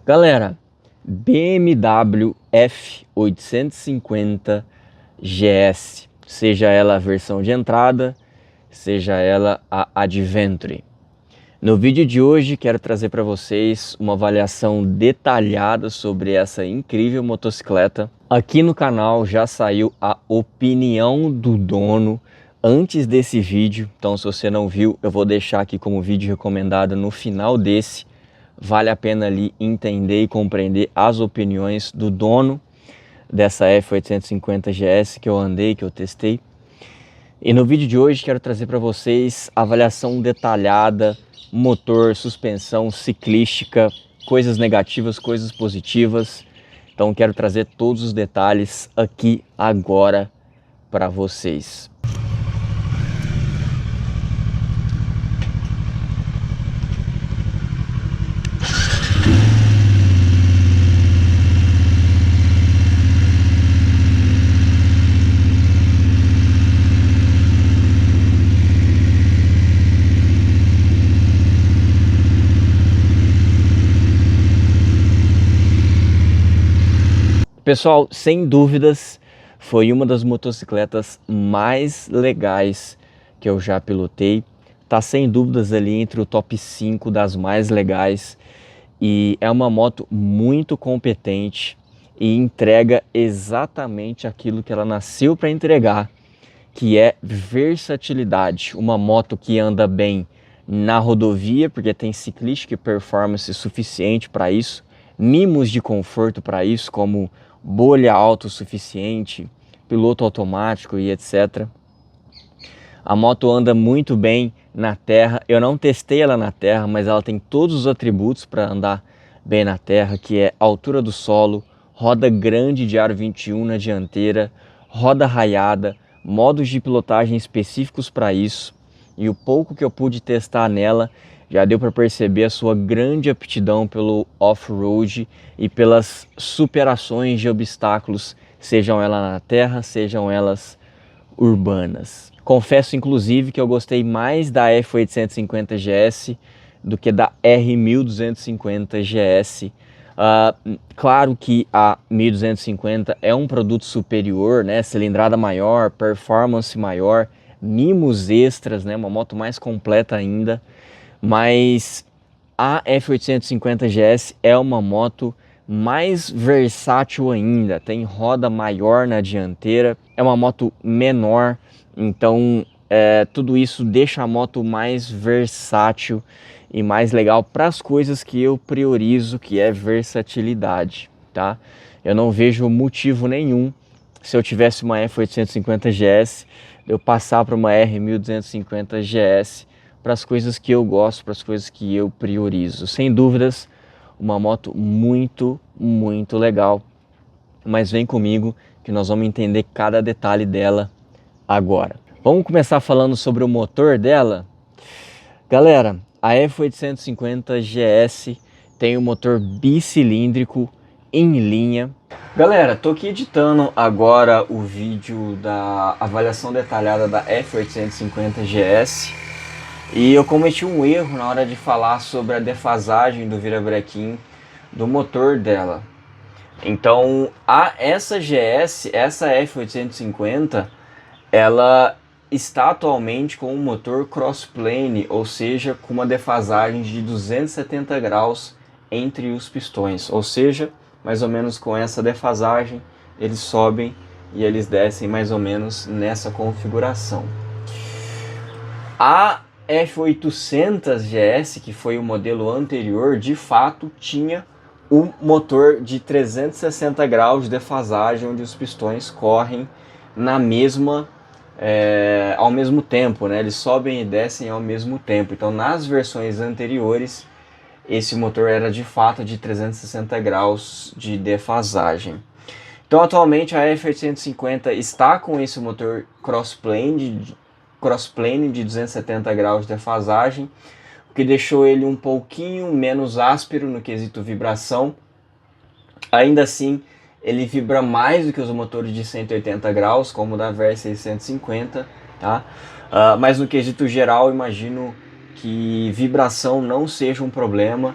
Galera, BMW F850 GS, seja ela a versão de entrada, seja ela a Adventure. No vídeo de hoje quero trazer para vocês uma avaliação detalhada sobre essa incrível motocicleta. Aqui no canal já saiu a opinião do dono antes desse vídeo, então se você não viu, eu vou deixar aqui como vídeo recomendado no final desse. Vale a pena ali entender e compreender as opiniões do dono dessa F850 GS que eu andei, que eu testei. E no vídeo de hoje quero trazer para vocês a avaliação detalhada, motor, suspensão, ciclística, coisas negativas, coisas positivas. Então quero trazer todos os detalhes aqui agora para vocês. Pessoal, sem dúvidas, foi uma das motocicletas mais legais que eu já pilotei. Tá sem dúvidas ali entre o top 5 das mais legais. E é uma moto muito competente e entrega exatamente aquilo que ela nasceu para entregar, que é versatilidade. Uma moto que anda bem na rodovia, porque tem ciclística e performance suficiente para isso, mimos de conforto para isso, como bolha autossuficiente, piloto automático e etc. A moto anda muito bem na terra. Eu não testei ela na terra, mas ela tem todos os atributos para andar bem na terra, que é altura do solo, roda grande de aro 21 na dianteira, roda raiada, modos de pilotagem específicos para isso. E o pouco que eu pude testar nela já deu para perceber a sua grande aptidão pelo off-road e pelas superações de obstáculos, sejam elas na terra, sejam elas urbanas. Confesso inclusive que eu gostei mais da F850 GS do que da R1250 GS. Claro que a 1250 é um produto superior, né? Cilindrada maior, performance maior, mimos extras, né? Uma moto mais completa ainda. Mas a F850 GS é uma moto mais versátil ainda, tem roda maior na dianteira, é uma moto menor, então tudo isso deixa a moto mais versátil e mais legal para as coisas que eu priorizo, que é versatilidade, tá? Eu não vejo motivo nenhum, se eu tivesse uma F850 GS, eu passar para uma R1250 GS, para as coisas que eu gosto, para as coisas que eu priorizo. Sem dúvidas, uma moto muito, muito legal. Mas vem comigo que nós vamos entender cada detalhe dela agora. Vamos começar falando sobre o motor dela? Galera, a F850 GS tem um motor bicilíndrico em linha. Galera, tô aqui editando agora o vídeo da avaliação detalhada da F850 GS. E eu cometi um erro na hora de falar sobre a defasagem do virabrequim do motor dela. Então, essa GS, essa F850, ela está atualmente com um motor crossplane, ou seja, com uma defasagem de 270 graus entre os pistões. Ou seja, mais ou menos com essa defasagem, eles sobem e eles descem mais ou menos nessa configuração. A F800 GS, que foi o modelo anterior, de fato tinha um motor de 360 graus de defasagem, onde os pistões correm na mesma, ao mesmo tempo, né? Eles sobem e descem ao mesmo tempo. Então, nas versões anteriores, esse motor era de fato de 360 graus de defasagem. Então, atualmente a F850 está com esse motor crossplane de 270 graus de defasagem, o que deixou ele um pouquinho menos áspero no quesito vibração. Ainda assim, ele vibra mais do que os motores de 180 graus, como o da VR650, tá? Mas no quesito geral, imagino que vibração não seja um problema.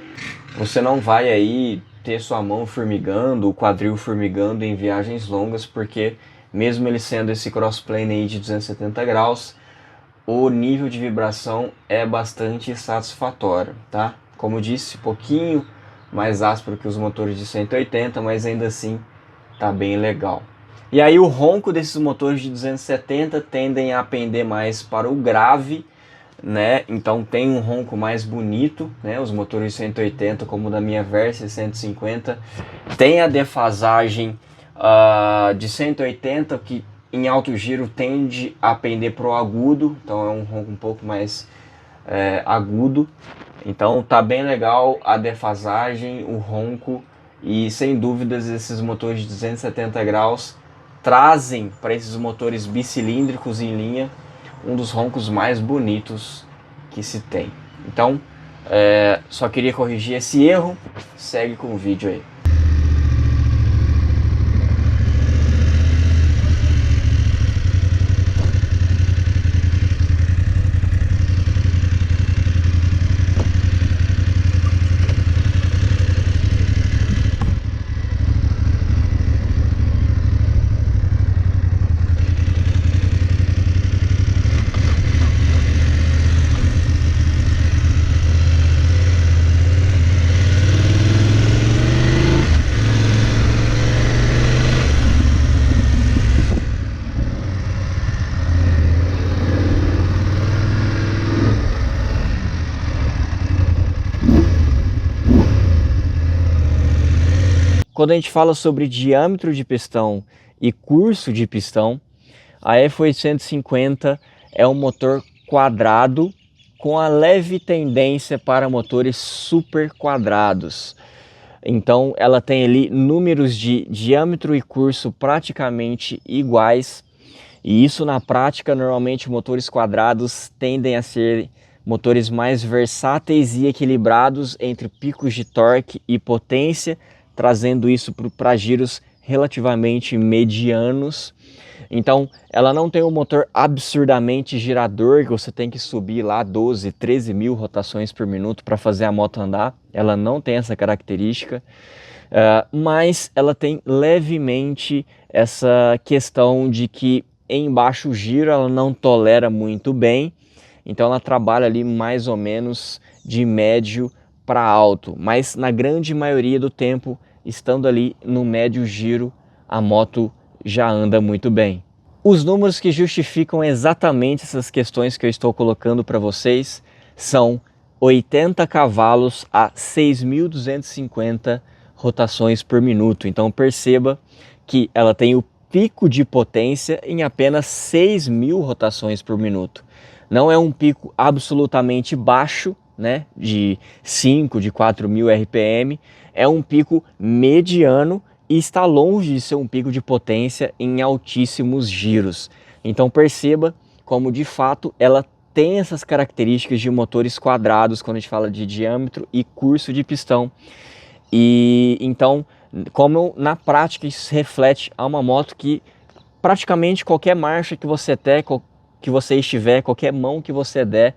Você não vai aí ter sua mão formigando, o quadril formigando em viagens longas, porque mesmo ele sendo esse crossplane aí de 270 graus, o nível de vibração é bastante satisfatório, tá? Como eu disse, pouquinho mais áspero que os motores de 180, mas ainda assim tá bem legal. E aí o ronco desses motores de 270 tendem a pender mais para o grave, né? Então tem um ronco mais bonito, né? Os motores de 180, como o da minha Versa 150, tem a defasagem de 180, que em alto giro tende a pender para o agudo, então é um ronco um pouco mais agudo. Então tá bem legal a defasagem, o ronco, e sem dúvidas esses motores de 270 graus trazem para esses motores bicilíndricos em linha um dos roncos mais bonitos que se tem. Então só queria corrigir esse erro, segue com o vídeo aí. Quando a gente fala sobre diâmetro de pistão e curso de pistão, a F850 é um motor quadrado com a leve tendência para motores super quadrados. Então ela tem ali números de diâmetro e curso praticamente iguais, e isso na prática normalmente motores quadrados tendem a ser motores mais versáteis e equilibrados entre picos de torque e potência, trazendo isso para giros relativamente medianos. Então ela não tem um motor absurdamente girador, que você tem que subir lá 12, 13 mil rotações por minuto para fazer a moto andar. Ela não tem essa característica, mas ela tem levemente essa questão de que em baixo giro ela não tolera muito bem, então ela trabalha ali mais ou menos de médio para alto, mas na grande maioria do tempo, estando ali no médio giro, a moto já anda muito bem. Os números que justificam exatamente essas questões que eu estou colocando para vocês são 80 cavalos a 6.250 rotações por minuto. Então perceba que ela tem o pico de potência em apenas 6.000 rotações por minuto. Não é um pico absolutamente baixo, né, de 5, de 4.000 RPM, é um pico mediano e está longe de ser um pico de potência em altíssimos giros. Então perceba como de fato ela tem essas características de motores quadrados quando a gente fala de diâmetro e curso de pistão. E então, como na prática isso se reflete a uma moto que praticamente qualquer marcha que você estiver, qualquer mão que você der,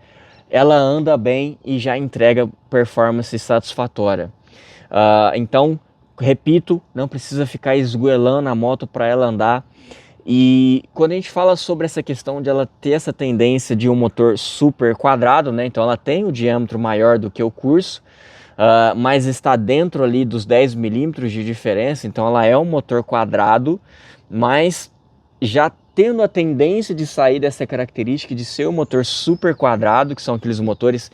ela anda bem e já entrega performance satisfatória. Então, repito, não precisa ficar esgoelando a moto para ela andar. E quando a gente fala sobre essa questão de ela ter essa tendência de um motor super quadrado, né? Então ela tem o diâmetro maior do que o curso, mas está dentro ali dos 10 milímetros de diferença, então ela é um motor quadrado, mas já tendo a tendência de sair dessa característica de ser um motor super quadrado, que são aqueles motores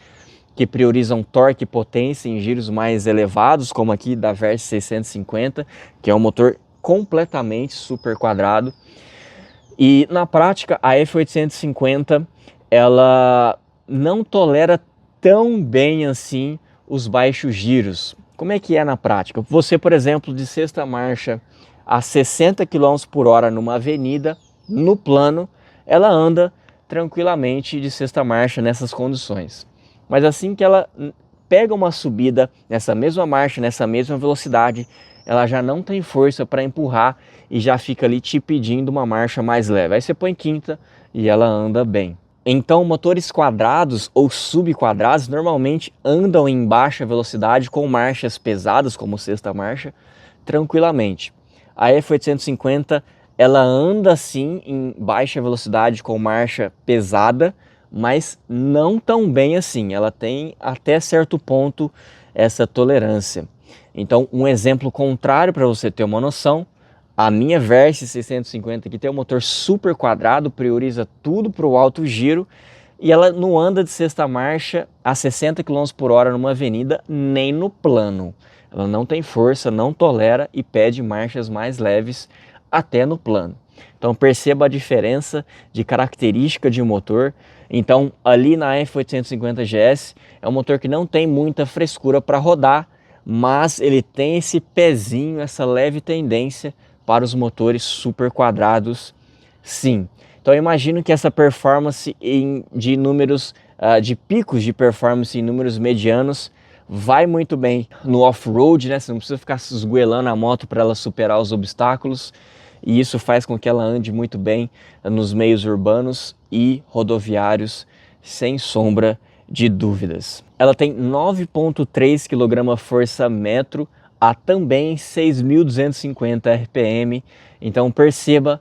que priorizam torque e potência em giros mais elevados, como aqui da Versa 650, que é um motor completamente super quadrado. E na prática a F850 ela não tolera tão bem assim os baixos giros. Como é que é na prática? Você, por exemplo, de sexta marcha a 60 km por hora numa avenida, no plano, ela anda tranquilamente de sexta marcha nessas condições. Mas assim que ela pega uma subida nessa mesma marcha, nessa mesma velocidade, ela já não tem força para empurrar e já fica ali te pedindo uma marcha mais leve. Aí você põe quinta e ela anda bem. Então, motores quadrados ou subquadrados normalmente andam em baixa velocidade com marchas pesadas, como sexta marcha, tranquilamente. A F850 ela anda sim em baixa velocidade com marcha pesada, mas não tão bem assim. Ela tem até certo ponto essa tolerância. Então, um exemplo contrário para você ter uma noção, a minha Versys 650 aqui tem um motor super quadrado, prioriza tudo para o alto giro e ela não anda de sexta marcha a 60 km por hora numa avenida nem no plano. Ela não tem força, não tolera e pede marchas mais leves até no plano. Então perceba a diferença de característica de motor. Então ali na F850 GS é um motor que não tem muita frescura para rodar, mas ele tem esse pezinho, essa leve tendência para os motores super quadrados, sim. Então eu imagino que essa performance de números, de picos de performance em números medianos, vai muito bem no off-road, né? Você não precisa ficar se esgoelando a moto para ela superar os obstáculos, e isso faz com que ela ande muito bem nos meios urbanos e rodoviários, sem sombra de dúvidas. Ela tem 9,3 kgfm a também 6.250 RPM, então perceba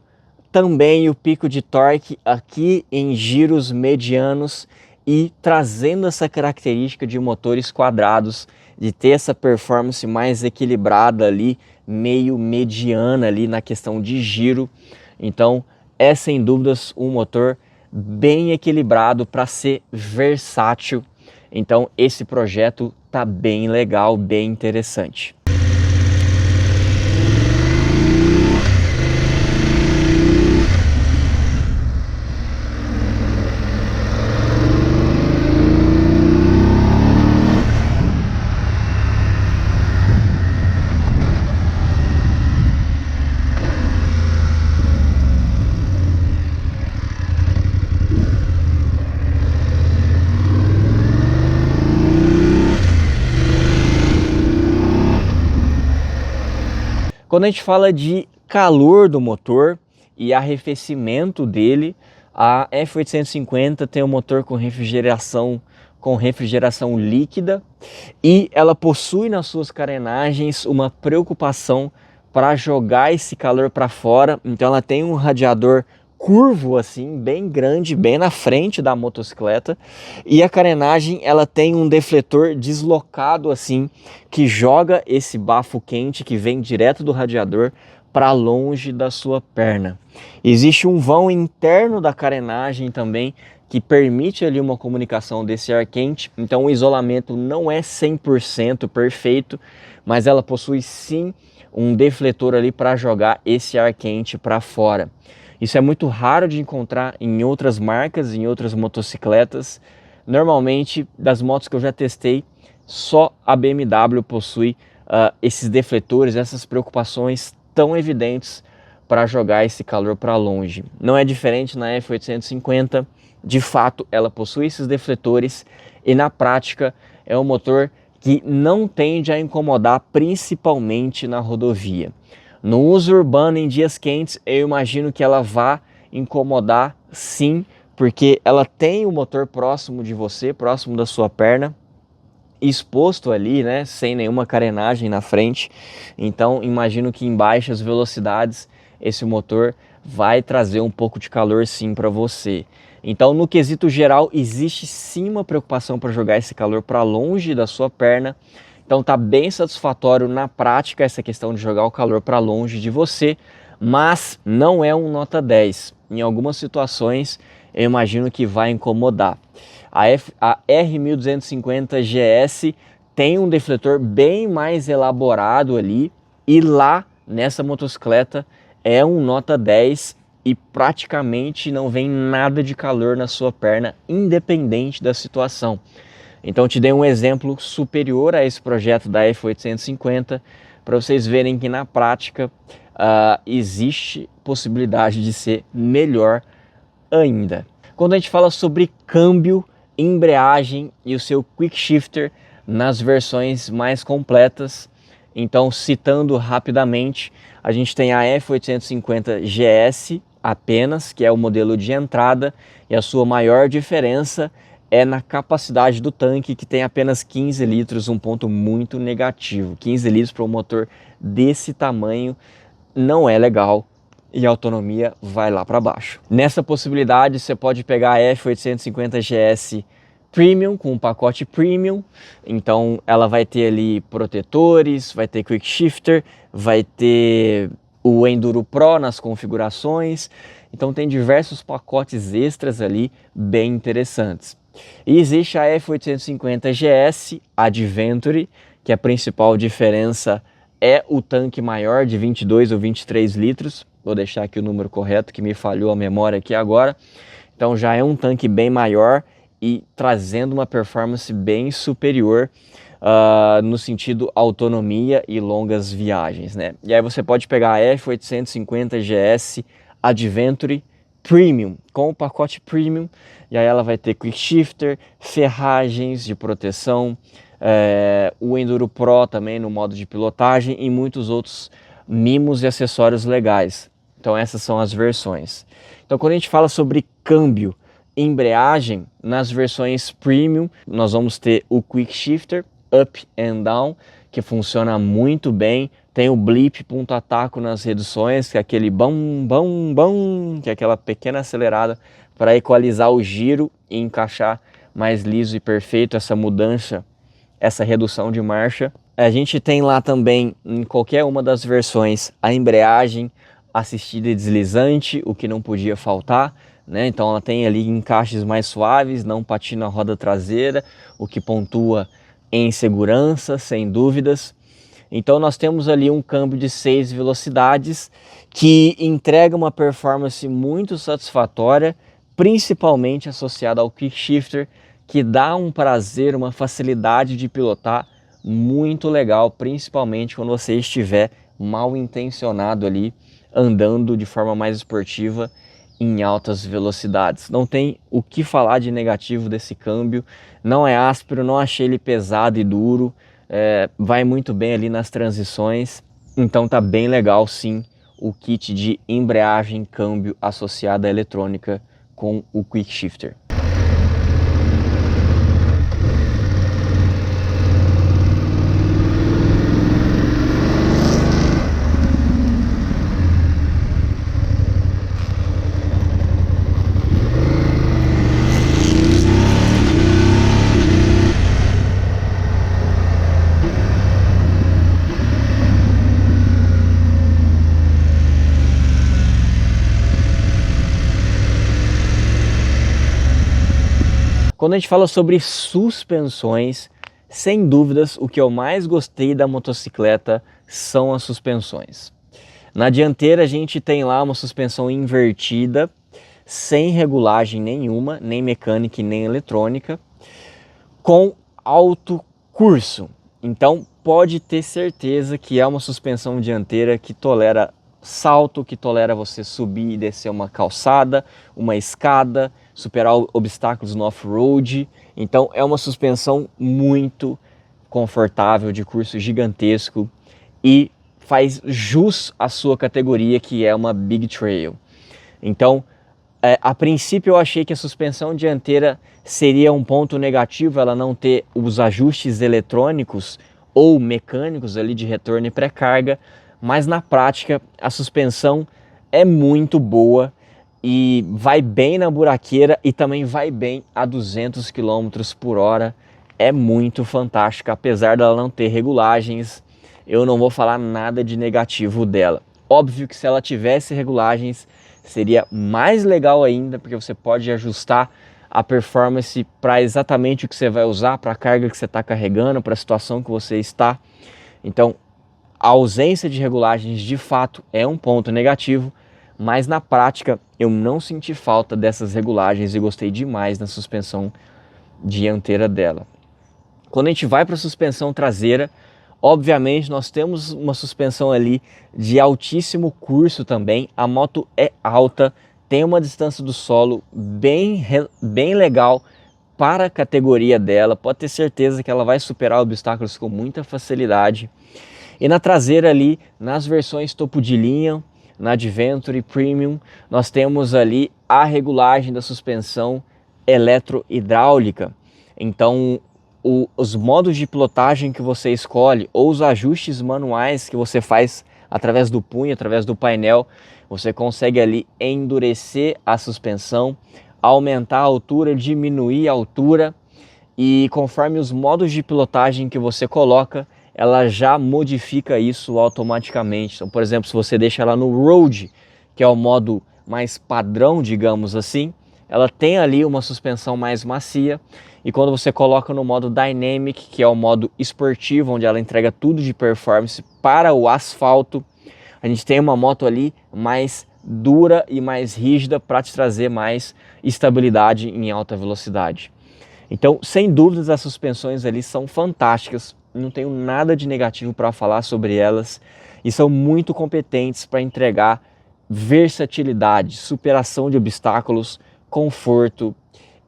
também o pico de torque aqui em giros medianos e trazendo essa característica de motores quadrados, de ter essa performance mais equilibrada ali, meio mediana ali na questão de giro. Então é sem dúvidas um motor bem equilibrado para ser versátil. Então esse projeto tá bem legal, bem interessante. Quando a gente fala de calor do motor e arrefecimento dele, a F850 tem um motor com refrigeração líquida e ela possui nas suas carenagens uma preocupação para jogar esse calor para fora. Então ela tem um radiador curvo assim, bem grande, bem na frente da motocicleta, e a carenagem ela tem um defletor deslocado assim, que joga esse bafo quente que vem direto do radiador para longe da sua perna. Existe um vão interno da carenagem também que permite ali uma comunicação desse ar quente, então o isolamento não é 100% perfeito, mas ela possui sim um defletor ali para jogar esse ar quente para fora. Isso é muito raro de encontrar em outras marcas, em outras motocicletas. Normalmente, das motos que eu já testei, só a BMW possui esses defletores, essas preocupações tão evidentes para jogar esse calor para longe. Não é diferente na F850, de fato ela possui esses defletores e na prática é um motor que não tende a incomodar, principalmente na rodovia. No uso urbano em dias quentes, eu imagino que ela vá incomodar sim, porque ela tem o motor próximo de você, próximo da sua perna, exposto ali, né, sem nenhuma carenagem na frente. Então imagino que em baixas velocidades esse motor vai trazer um pouco de calor sim para você. Então no quesito geral existe sim uma preocupação para jogar esse calor para longe da sua perna. Então tá bem satisfatório na prática essa questão de jogar o calor para longe de você, mas não é um nota 10. Em algumas situações eu imagino que vai incomodar. A R1250 GS tem um defletor bem mais elaborado ali e lá nessa motocicleta é um nota 10 e praticamente não vem nada de calor na sua perna, independente da situação. Então te dei um exemplo superior a esse projeto da F850 para vocês verem que na prática existe possibilidade de ser melhor ainda. Quando a gente fala sobre câmbio, embreagem e o seu quick shifter nas versões mais completas, então citando rapidamente, a gente tem a F850 GS apenas, que é o modelo de entrada, e a sua maior diferença é na capacidade do tanque, que tem apenas 15 litros, um ponto muito negativo. 15 litros para um motor desse tamanho não é legal e a autonomia vai lá para baixo. Nessa possibilidade você pode pegar a F850 GS Premium com um pacote Premium, então ela vai ter ali protetores, vai ter Quick Shifter, vai ter o Enduro Pro nas configurações, então tem diversos pacotes extras ali bem interessantes. E existe a F850 GS Adventure, que a principal diferença é o tanque maior de 22 ou 23 litros, vou deixar aqui o número correto que me falhou a memória aqui agora, então já é um tanque bem maior e trazendo uma performance bem superior no sentido autonomia e longas viagens, né? E aí você pode pegar a F850 GS Adventure Premium, com o pacote Premium, e aí ela vai ter Quick Shifter, ferragens de proteção, o Enduro Pro também no modo de pilotagem e muitos outros mimos e acessórios legais. Então essas são as versões. Então quando a gente fala sobre câmbio, embreagem, nas versões Premium nós vamos ter o Quick Shifter Up and Down, que funciona muito bem. Tem o blip ponto a taco nas reduções, que é aquele bam, bam, bam, que é aquela pequena acelerada para equalizar o giro e encaixar mais liso e perfeito essa mudança, essa redução de marcha. A gente tem lá também, em qualquer uma das versões, a embreagem assistida e deslizante, o que não podia faltar, né? Então ela tem ali encaixes mais suaves, não patina a roda traseira, o que pontua em segurança, sem dúvidas. Então nós temos ali um câmbio de 6 velocidades que entrega uma performance muito satisfatória, principalmente associada ao Quick Shifter, que dá um prazer, uma facilidade de pilotar muito legal, principalmente quando você estiver mal intencionado ali, andando de forma mais esportiva em altas velocidades. Não tem o que falar de negativo desse câmbio, não é áspero, não achei ele pesado e duro, vai muito bem ali nas transições, então tá bem legal sim o kit de embreagem câmbio associada à eletrônica com o Quick Shifter. Quando a gente fala sobre suspensões, sem dúvidas, o que eu mais gostei da motocicleta são as suspensões. Na dianteira a gente tem lá uma suspensão invertida, sem regulagem nenhuma, nem mecânica e nem eletrônica, com alto curso. Então pode ter certeza que é uma suspensão dianteira que tolera salto, que tolera você subir e descer uma calçada, uma escada, superar obstáculos no off-road. Então é uma suspensão muito confortável, de curso gigantesco e faz jus à sua categoria, que é uma Big Trail. Então a princípio eu achei que a suspensão dianteira seria um ponto negativo, ela não ter os ajustes eletrônicos ou mecânicos ali de retorno e pré-carga, mas na prática a suspensão é muito boa e vai bem na buraqueira e também vai bem a 200 km por hora. É muito fantástica, apesar dela não ter regulagens, eu não vou falar nada de negativo dela. Óbvio que se ela tivesse regulagens seria mais legal ainda, porque você pode ajustar a performance para exatamente o que você vai usar, para a carga que você está carregando, para a situação que você está. Então a ausência de regulagens de fato é um ponto negativo, mas na prática eu não senti falta dessas regulagens e gostei demais da suspensão dianteira dela. Quando a gente vai para a suspensão traseira, obviamente nós temos uma suspensão ali de altíssimo curso também, a moto é alta, tem uma distância do solo bem legal para a categoria dela, pode ter certeza que ela vai superar obstáculos com muita facilidade. E na traseira ali, nas versões topo de linha, na Adventure Premium, nós temos ali a regulagem da suspensão eletrohidráulica. Então, os modos de pilotagem que você escolhe ou os ajustes manuais que você faz através do punho, através do painel, você consegue ali endurecer a suspensão, aumentar a altura, diminuir a altura, e conforme os modos de pilotagem que você coloca, ela já modifica isso automaticamente. Então, por exemplo, se você deixa ela no Road, que é o modo mais padrão, digamos assim, ela tem ali uma suspensão mais macia, e quando você coloca no modo Dynamic, que é o modo esportivo, onde ela entrega tudo de performance para o asfalto, a gente tem uma moto ali mais dura e mais rígida para te trazer mais estabilidade em alta velocidade. Então, sem dúvidas, as suspensões ali são fantásticas, não tenho nada de negativo para falar sobre elas, e são muito competentes para entregar versatilidade, superação de obstáculos, conforto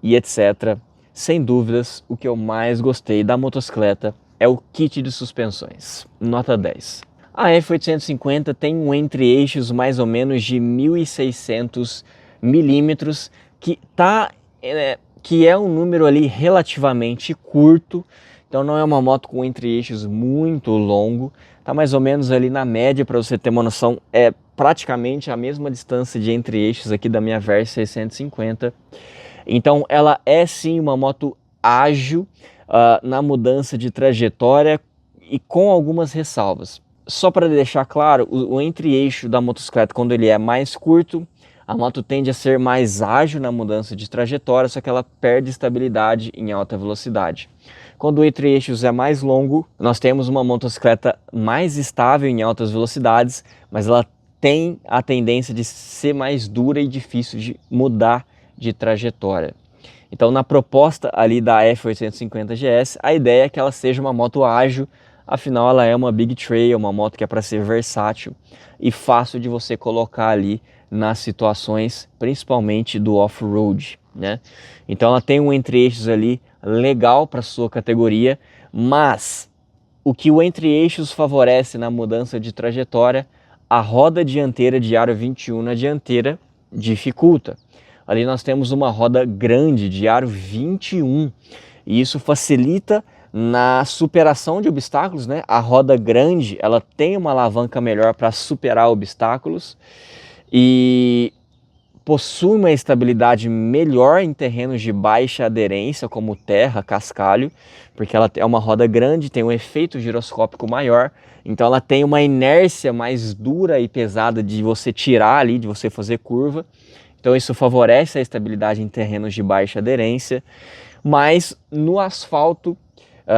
e etc. Sem dúvidas, o que eu mais gostei da motocicleta é o kit de suspensões, nota 10. A F850 tem um entre-eixos mais ou menos de 1.600 milímetros, que é um número ali relativamente curto, então não é uma moto com entre-eixos muito longo, tá mais ou menos ali na média, para você ter uma noção, é praticamente a mesma distância de entre-eixos aqui da minha Versa 650. Então ela é sim uma moto ágil na mudança de trajetória e com algumas ressalvas. Só para deixar claro, o entre-eixo da motocicleta, quando ele é mais curto, a moto tende a ser mais ágil na mudança de trajetória, só que ela perde estabilidade em alta velocidade. Quando o entre-eixos é mais longo, nós temos uma motocicleta mais estável em altas velocidades, mas ela tem a tendência de ser mais dura e difícil de mudar de trajetória. Então, na proposta ali da F850 GS, a ideia é que ela seja uma moto ágil, afinal ela é uma Big Trail, uma moto que é para ser versátil e fácil de você colocar ali nas situações, principalmente do off-road, né? Então ela tem um entre-eixos ali legal para sua categoria, mas o que o entre-eixos favorece na mudança de trajetória, a roda dianteira de aro 21 na dianteira dificulta. Ali nós temos uma roda grande de aro 21 e isso facilita na superação de obstáculos, né? A roda grande, ela tem uma alavanca melhor para superar obstáculos e possui uma estabilidade melhor em terrenos de baixa aderência, como terra, cascalho, porque ela é uma roda grande, tem um efeito giroscópico maior, então ela tem uma inércia mais dura e pesada de você tirar ali, de você fazer curva. Então isso favorece a estabilidade em terrenos de baixa aderência, mas no asfalto,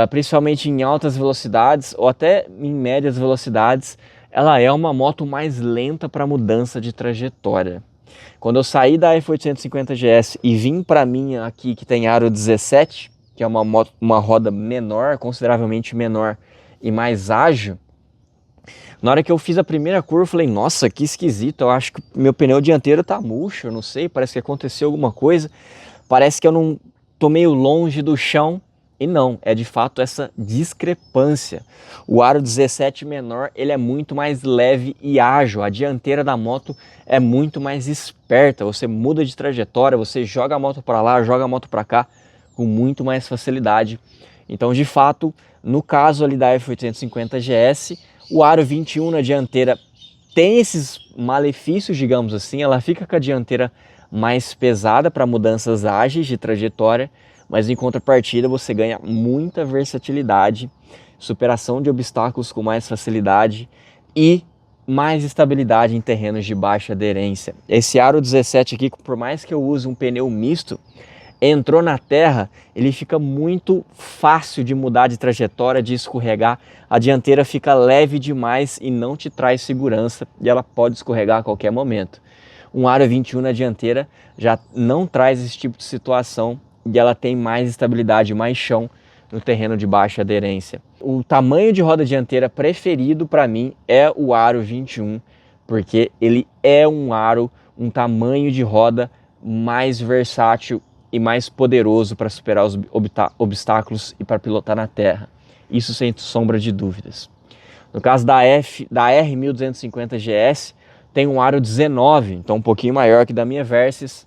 principalmente em altas velocidades ou até em médias velocidades, ela é uma moto mais lenta para mudança de trajetória. Quando eu saí da F850 GS e vim para a minha aqui, que tem aro 17, que é uma roda menor, consideravelmente menor e mais ágil, na hora que eu fiz a primeira curva, eu falei, nossa, que esquisito, eu acho que meu pneu dianteiro tá murcho, eu não sei, parece que aconteceu alguma coisa, parece que eu não tô meio longe do chão, e não, é de fato essa discrepância. O aro 17 menor, ele é muito mais leve e ágil, a dianteira da moto é muito mais esperta, você muda de trajetória, você joga a moto para lá, joga a moto para cá, com muito mais facilidade. Então, de fato, no caso ali da F850 GS, o aro 21 na dianteira tem esses malefícios, digamos assim, ela fica com a dianteira mais pesada para mudanças ágeis de trajetória, mas em contrapartida você ganha muita versatilidade, superação de obstáculos com mais facilidade e mais estabilidade em terrenos de baixa aderência. Esse aro 17 aqui, por mais que eu use um pneu misto, entrou na terra, ele fica muito fácil de mudar de trajetória, de escorregar, a dianteira fica leve demais e não te traz segurança e ela pode escorregar a qualquer momento. Um aro 21 na dianteira já não traz esse tipo de situação e ela tem mais estabilidade, mais chão no terreno de baixa aderência. O tamanho de roda dianteira preferido para mim é o aro 21, porque ele é um tamanho de roda mais versátil e mais poderoso para superar os obstáculos e para pilotar na terra. Isso sem sombra de dúvidas. No caso da R1250 GS, tem um aro 19, então um pouquinho maior que da minha Versys.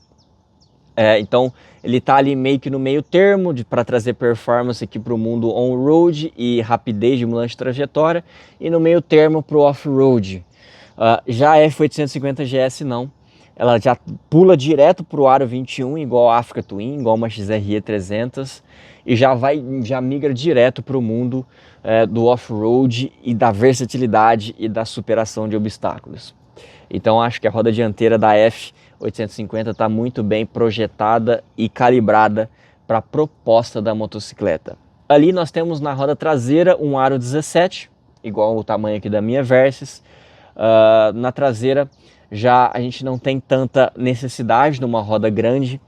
Então ele está ali meio que no meio termo para trazer performance aqui para o mundo on-road e rapidez de mudança de trajetória, e no meio termo para o off-road. Já a F850 GS não, ela já pula direto para o aro 21, igual a Africa Twin, igual uma XRE 300, e já migra direto para o mundo do off-road e da versatilidade e da superação de obstáculos. Então acho que a roda dianteira da F850 está muito bem projetada e calibrada para a proposta da motocicleta. Ali nós temos na roda traseira um aro 17, igual o tamanho aqui da minha Versys. Na traseira já a gente não tem tanta necessidade de uma roda grande,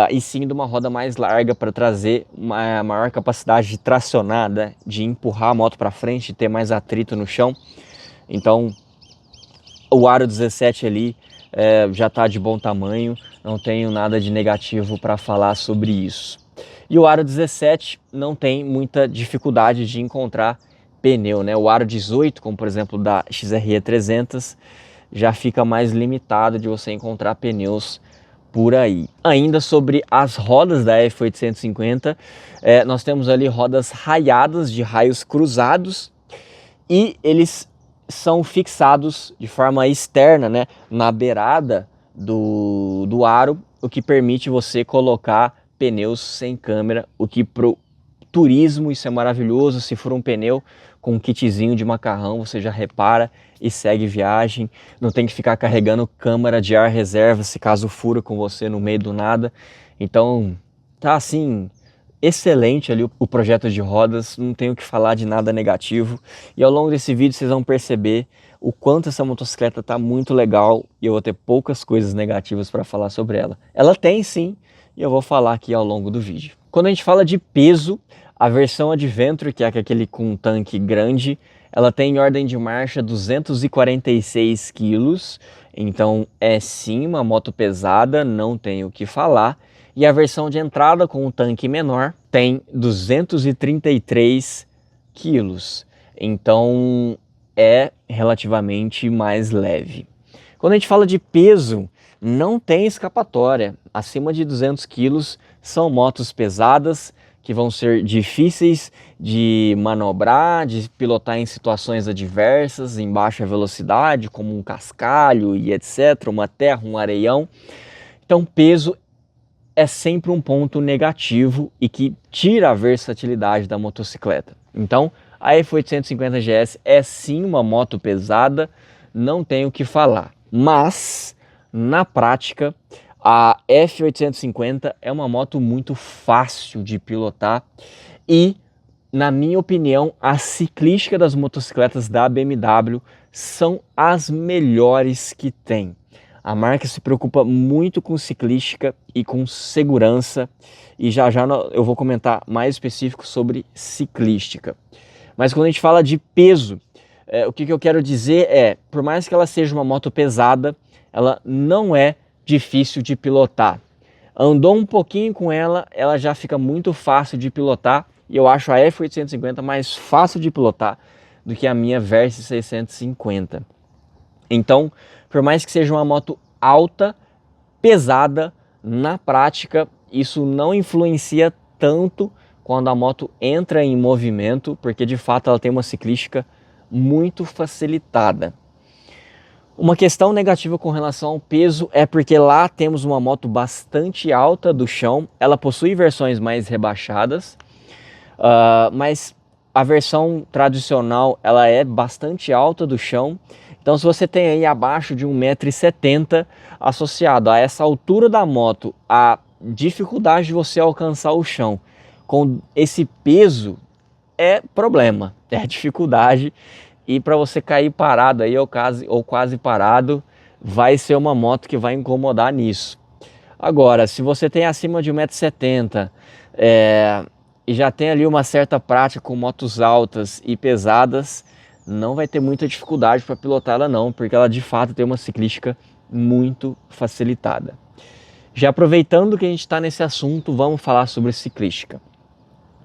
e sim de uma roda mais larga para trazer uma maior capacidade de tracionar, né? De empurrar a moto para frente, ter mais atrito no chão. Então o aro 17 ali já está de bom tamanho, não tenho nada de negativo para falar sobre isso. E o aro 17 não tem muita dificuldade de encontrar pneu, né? O aro 18, como por exemplo da XRE 300, já fica mais limitado de você encontrar pneus por aí. Ainda sobre as rodas da F850, nós temos ali rodas raiadas de raios cruzados, e eles são fixados de forma externa, né, na beirada do aro, o que permite você colocar pneus sem câmera, o que pro turismo isso é maravilhoso. Se for um pneu com um kitzinho de macarrão, você já repara e segue viagem, não tem que ficar carregando câmara de ar reserva se caso fura com você no meio do nada. Então tá assim, excelente ali o projeto de rodas, não tenho que falar de nada negativo, e ao longo desse vídeo vocês vão perceber o quanto essa motocicleta está muito legal, e eu vou ter poucas coisas negativas para falar sobre ela. Ela tem sim, e eu vou falar aqui ao longo do vídeo. Quando a gente fala de peso, a versão Adventure, que é aquele com um tanque grande, ela tem em ordem de marcha 246 quilos, então é sim uma moto pesada, não tenho o que falar. E a versão de entrada com um tanque menor tem 233 quilos, então é relativamente mais leve. Quando a gente fala de peso, não tem escapatória. Acima de 200 quilos são motos pesadas, que vão ser difíceis de manobrar, de pilotar em situações adversas, em baixa velocidade, como um cascalho e etc., uma terra, um areião. Então peso é sempre um ponto negativo e que tira a versatilidade da motocicleta. Então a F850 GS é sim uma moto pesada, não tenho o que falar. Mas na prática a F850 é uma moto muito fácil de pilotar e, na minha opinião, a ciclística das motocicletas da BMW são as melhores que tem. A marca se preocupa muito com ciclística e com segurança, e já já eu vou comentar mais específico sobre ciclística. Mas quando a gente fala de peso, o que eu quero dizer é, por mais que ela seja uma moto pesada, ela não é difícil de pilotar. Andou um pouquinho com ela, ela já fica muito fácil de pilotar, e eu acho a F850 mais fácil de pilotar do que a minha Versys 650. Então, por mais que seja uma moto alta, pesada, na prática isso não influencia tanto quando a moto entra em movimento, porque de fato ela tem uma ciclística muito facilitada. Uma questão negativa com relação ao peso é porque lá temos uma moto bastante alta do chão, ela possui versões mais rebaixadas, mas a versão tradicional ela é bastante alta do chão. Então se você tem aí abaixo de 1,70 m, associado a essa altura da moto, a dificuldade de você alcançar o chão com esse peso, é problema, é dificuldade, e para você cair parado aí ou quase parado, vai ser uma moto que vai incomodar nisso. Agora, se você tem acima de 1,70 m e já tem ali uma certa prática com motos altas e pesadas, não vai ter muita dificuldade para pilotar ela não, porque ela de fato tem uma ciclística muito facilitada. Já aproveitando que a gente está nesse assunto, vamos falar sobre ciclística.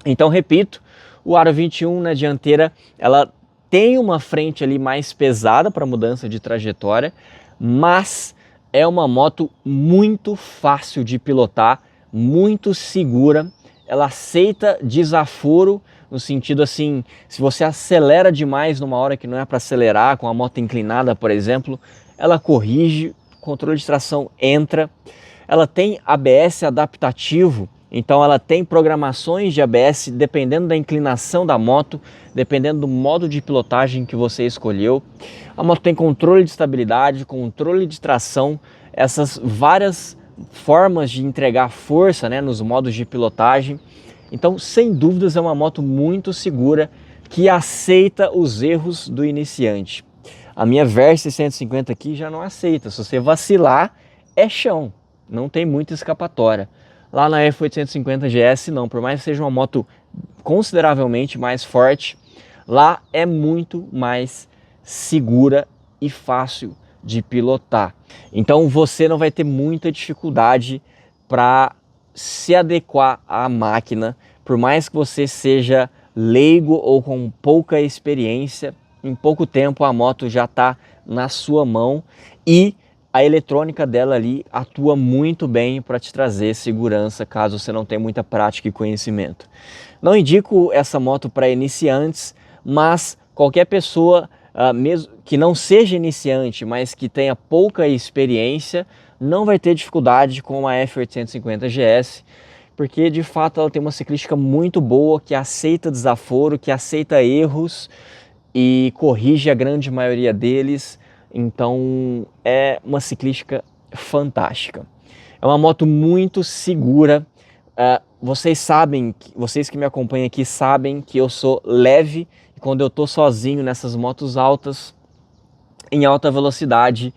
Então, repito, o aro 21 na dianteira, ela tem uma frente ali mais pesada para mudança de trajetória, mas é uma moto muito fácil de pilotar, muito segura. Ela aceita desaforo, no sentido assim, se você acelera demais numa hora que não é para acelerar, com a moto inclinada, por exemplo, ela corrige, controle de tração entra. Ela tem ABS adaptativo, então ela tem programações de ABS dependendo da inclinação da moto, dependendo do modo de pilotagem que você escolheu. A moto tem controle de estabilidade, controle de tração, essas várias formas de entregar força, né, nos modos de pilotagem. Então, sem dúvidas, é uma moto muito segura que aceita os erros do iniciante. A minha Versys 150 aqui já não aceita. Se você vacilar, é chão. Não tem muita escapatória. Lá na F850 GS não, por mais que seja uma moto consideravelmente mais forte, lá é muito mais segura e fácil de pilotar. Então você não vai ter muita dificuldade para se adequar à máquina, por mais que você seja leigo ou com pouca experiência, em pouco tempo a moto já está na sua mão e a eletrônica dela ali atua muito bem para te trazer segurança caso você não tenha muita prática e conhecimento. Não indico essa moto para iniciantes, mas qualquer pessoa, mesmo que não seja iniciante, mas que tenha pouca experiência, não vai ter dificuldade com a F850 GS, porque de fato ela tem uma ciclística muito boa, que aceita desaforo, que aceita erros e corrige a grande maioria deles. Então é uma ciclística fantástica. É uma moto muito segura. Vocês sabem, vocês que me acompanham aqui sabem que eu sou leve e quando eu estou sozinho nessas motos altas, em alta velocidade,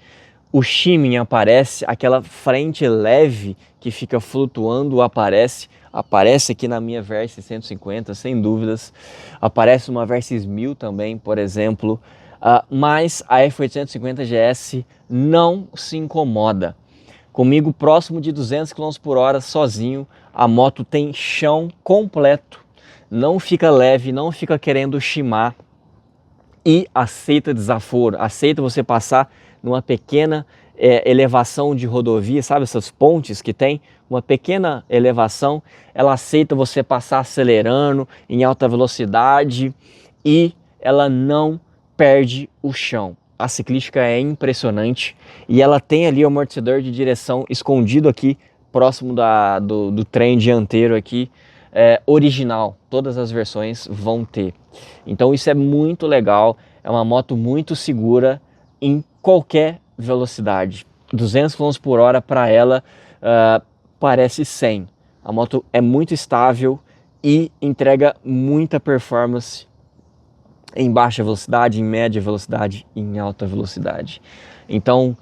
o shimming aparece, aquela frente leve que fica flutuando aparece aqui na minha Versys 150, sem dúvidas. Aparece uma Versys 1000 também, por exemplo. Mas a F850 GS não se incomoda. Comigo, próximo de 200 km por hora, sozinho, a moto tem chão completo, não fica leve, não fica querendo chimar e aceita desaforo, aceita você passar numa pequena elevação de rodovia, sabe essas pontes que tem? Uma pequena elevação, ela aceita você passar acelerando em alta velocidade e ela não perde o chão. A ciclística é impressionante e ela tem ali o amortecedor de direção escondido aqui, próximo do trem dianteiro aqui, original. Todas as versões vão ter. Então isso é muito legal, é uma moto muito segura em qualquer velocidade. 200 km por hora para ela parece 100. A moto é muito estável e entrega muita performance em baixa velocidade, em média velocidade e em alta velocidade. Então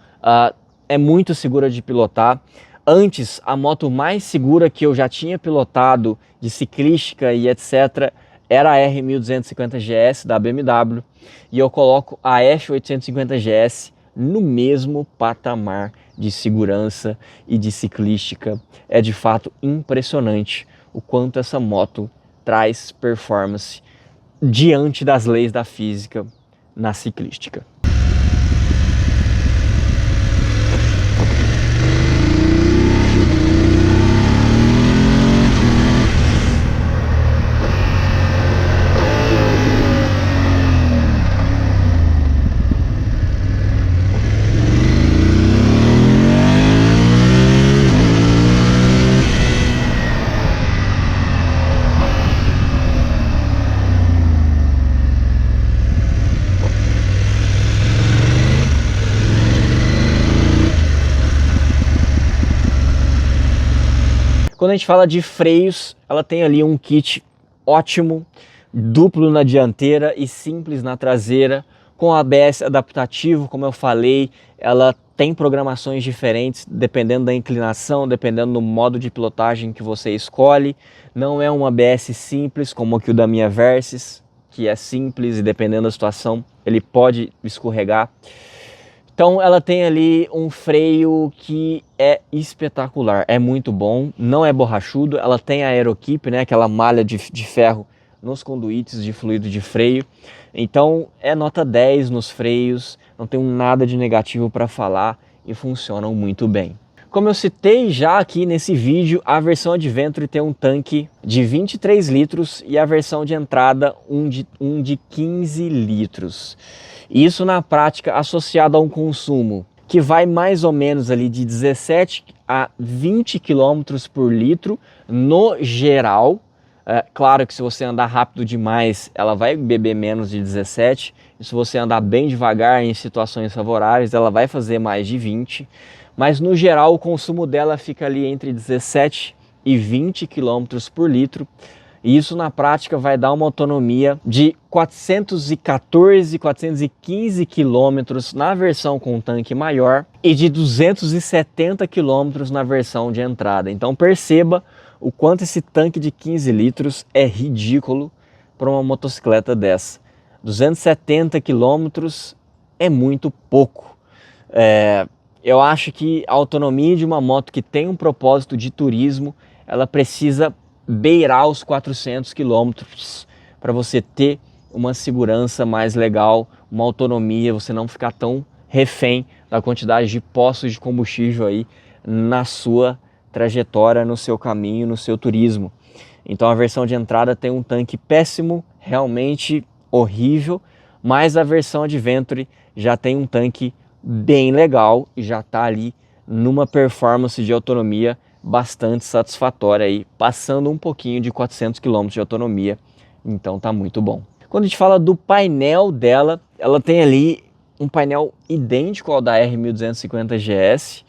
é muito segura de pilotar. Antes, a moto mais segura que eu já tinha pilotado de ciclística e etc. era a R1250 GS da BMW e eu coloco a F850 GS no mesmo patamar de segurança e de ciclística. É de fato impressionante o quanto essa moto traz performance diante das leis da física na ciclística. Quando a gente fala de freios, ela tem ali um kit ótimo, duplo na dianteira e simples na traseira, com ABS adaptativo, como eu falei, ela tem programações diferentes dependendo da inclinação, dependendo do modo de pilotagem que você escolhe. Não é um ABS simples como aqui o da minha Versys, que é simples e dependendo da situação ele pode escorregar. Então ela tem ali um freio que é espetacular, é muito bom, não é borrachudo, ela tem a Aerokeep, né, aquela malha de ferro nos conduítes de fluido de freio. Então é nota 10 nos freios, não tenho nada de negativo para falar e funcionam muito bem. Como eu citei já aqui nesse vídeo, a versão Adventure tem um tanque de 23 litros e a versão de entrada um de 15 litros. Isso na prática associado a um consumo que vai mais ou menos ali de 17 a 20 km por litro no geral. Claro que se você andar rápido demais, ela vai beber menos de 17. E se você andar bem devagar em situações favoráveis, ela vai fazer mais de 20. Mas no geral o consumo dela fica ali entre 17 e 20 km por litro. E isso na prática vai dar uma autonomia de 414, 415 km na versão com tanque maior e de 270 km na versão de entrada. Então perceba o quanto esse tanque de 15 litros é ridículo para uma motocicleta dessa. 270 km é muito pouco. Eu acho que a autonomia de uma moto que tem um propósito de turismo, ela precisa beirar os 400 km para você ter uma segurança mais legal, uma autonomia, você não ficar tão refém da quantidade de postos de combustível aí na sua trajetória, no seu caminho, no seu turismo. Então a versão de entrada tem um tanque péssimo, realmente horrível, mas a versão Adventure já tem um tanque bem legal e já está ali numa performance de autonomia bastante satisfatória aí, passando um pouquinho de 400 km de autonomia, então tá muito bom. Quando a gente fala do painel dela, ela tem ali um painel idêntico ao da R1250 GS,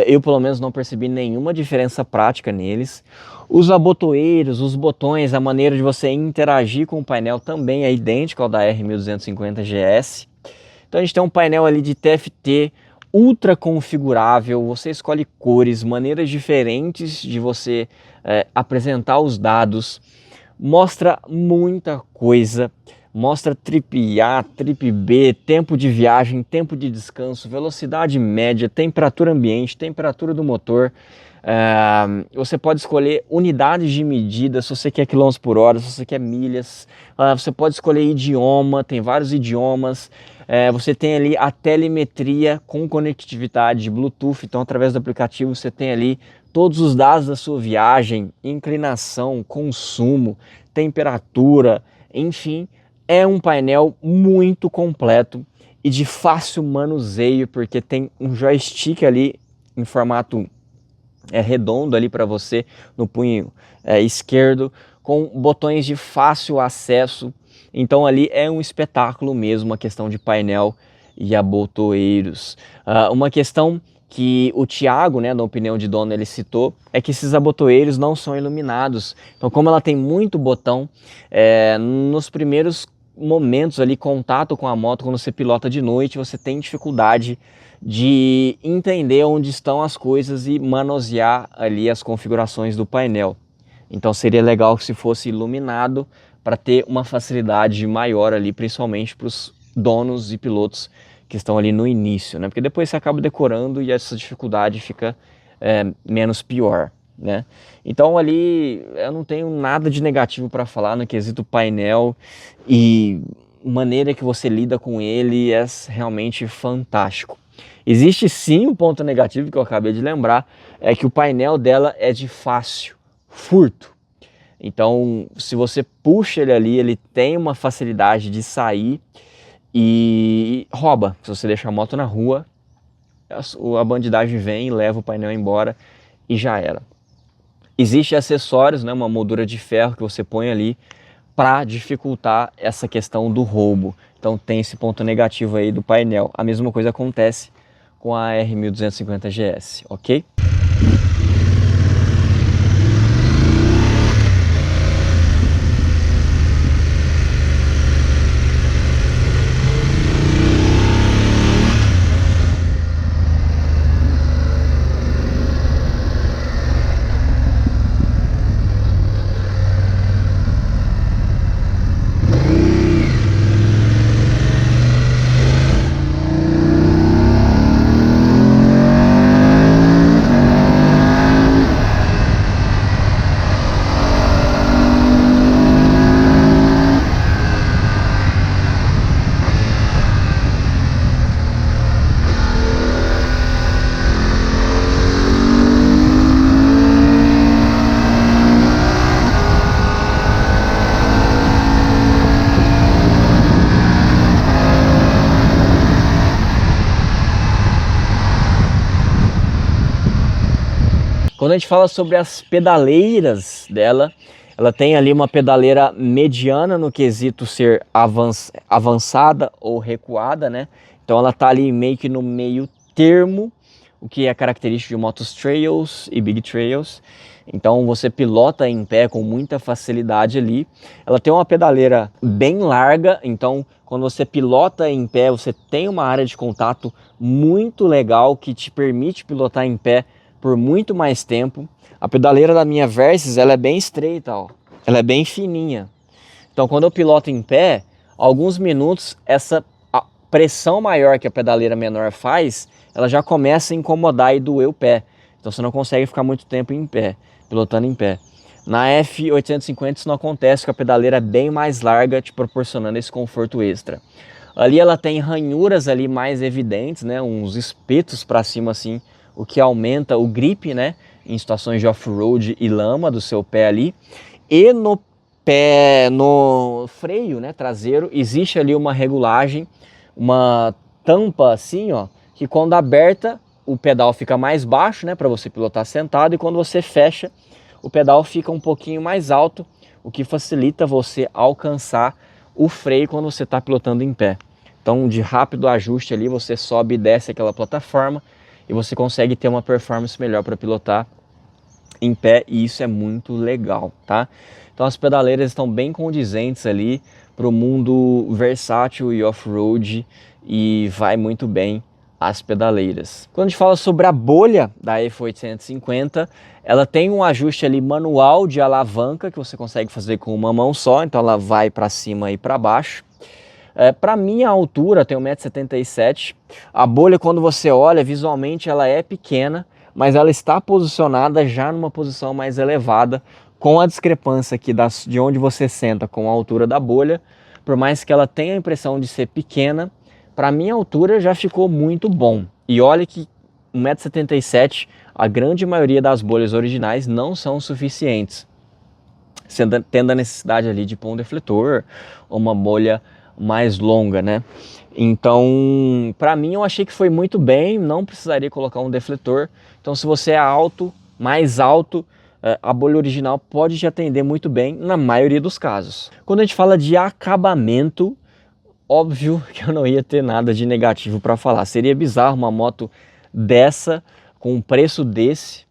eu pelo menos não percebi nenhuma diferença prática neles. Os abotoeiros, os botões, a maneira de você interagir com o painel também é idêntico ao da R1250 GS. Então a gente tem um painel ali de TFT ultra configurável, você escolhe cores, maneiras diferentes de você apresentar os dados, mostra muita coisa, mostra trip A, trip B, tempo de viagem, tempo de descanso, velocidade média, temperatura ambiente, temperatura do motor. Você pode escolher unidades de medida, se você quer quilômetros por hora, se você quer milhas. Você pode escolher idioma, tem vários idiomas. Você tem ali a telemetria com conectividade de Bluetooth, então através do aplicativo você tem ali todos os dados da sua viagem, inclinação, consumo, temperatura, enfim, é um painel muito completo e de fácil manuseio, porque tem um joystick ali em formato redondo ali para você no punho esquerdo, com botões de fácil acesso. Então ali é um espetáculo mesmo a questão de painel e abotoeiros. Uma questão que o Thiago, né, da Opinião de Dono, ele citou, é que esses abotoeiros não são iluminados. Então como ela tem muito botão, nos primeiros momentos ali, contato com a moto, quando você pilota de noite, você tem dificuldade de entender onde estão as coisas e manusear ali as configurações do painel. Então seria legal se fosse iluminado para ter uma facilidade maior ali, principalmente para os donos e pilotos que estão ali no início, né? Porque depois você acaba decorando e essa dificuldade fica menos pior, né? Então ali eu não tenho nada de negativo para falar no quesito painel, e maneira que você lida com ele é realmente fantástico. Existe sim um ponto negativo que eu acabei de lembrar, é que o painel dela é de fácil furto. Então se você puxa ele ali, ele tem uma facilidade de sair e rouba. Se você deixa a moto na rua, a bandidagem vem, leva o painel embora e já era. Existem acessórios, né, uma moldura de ferro que você põe ali para dificultar essa questão do roubo. Então tem esse ponto negativo aí do painel. A mesma coisa acontece com a R1250 GS, ok? Quando a gente fala sobre as pedaleiras dela, ela tem ali uma pedaleira mediana no quesito ser avançada ou recuada, né? Então ela tá ali meio que no meio termo, o que é característico de motos trails e big trails. Então você pilota em pé com muita facilidade ali. Ela tem uma pedaleira bem larga, então quando você pilota em pé, você tem uma área de contato muito legal que te permite pilotar em pé por muito mais tempo. A pedaleira da minha Versys, ela é bem estreita, ó. Ela é bem fininha. Então quando eu piloto em pé, alguns minutos essa pressão maior que a pedaleira menor faz, ela já começa a incomodar e doer o pé. Então você não consegue ficar muito tempo em pé, pilotando em pé. Na F850 isso não acontece, porque a pedaleira é bem mais larga, te proporcionando esse conforto extra. Ali ela tem ranhuras ali mais evidentes, né, uns espetos para cima assim, o que aumenta o grip, né, em situações de off-road e lama do seu pé ali. E no pé, no freio, né, traseiro, existe ali uma regulagem, uma tampa assim, ó, que quando aberta o pedal fica mais baixo, né, para você pilotar sentado, e quando você fecha o pedal fica um pouquinho mais alto, o que facilita você alcançar o freio quando você está pilotando em pé. Então, de rápido ajuste ali, você sobe e desce aquela plataforma e você consegue ter uma performance melhor para pilotar em pé, e isso é muito legal, tá? Então as pedaleiras estão bem condizentes ali para o mundo versátil e off-road, e vai muito bem as pedaleiras. Quando a gente fala sobre a bolha da F850, ela tem um ajuste ali manual de alavanca que você consegue fazer com uma mão só, então ela vai para cima e para baixo. Para minha altura, eu tenho 1,77 m, a bolha, quando você olha visualmente, ela é pequena, mas ela está posicionada já numa posição mais elevada, com a discrepância aqui de onde você senta com a altura da bolha. Por mais que ela tenha a impressão de ser pequena, para minha altura já ficou muito bom. E olha que 1,77 m, a grande maioria das bolhas originais não são suficientes, tendo a necessidade ali de pôr um defletor ou uma bolha mais longa, né? Então, para mim, eu achei que foi muito bem, não precisaria colocar um defletor. Então, se você é alto, mais alto, a bolha original pode te atender muito bem na maioria dos casos. Quando a gente fala de acabamento, óbvio que eu não ia ter nada de negativo para falar. Seria bizarro uma moto dessa, com um preço desse,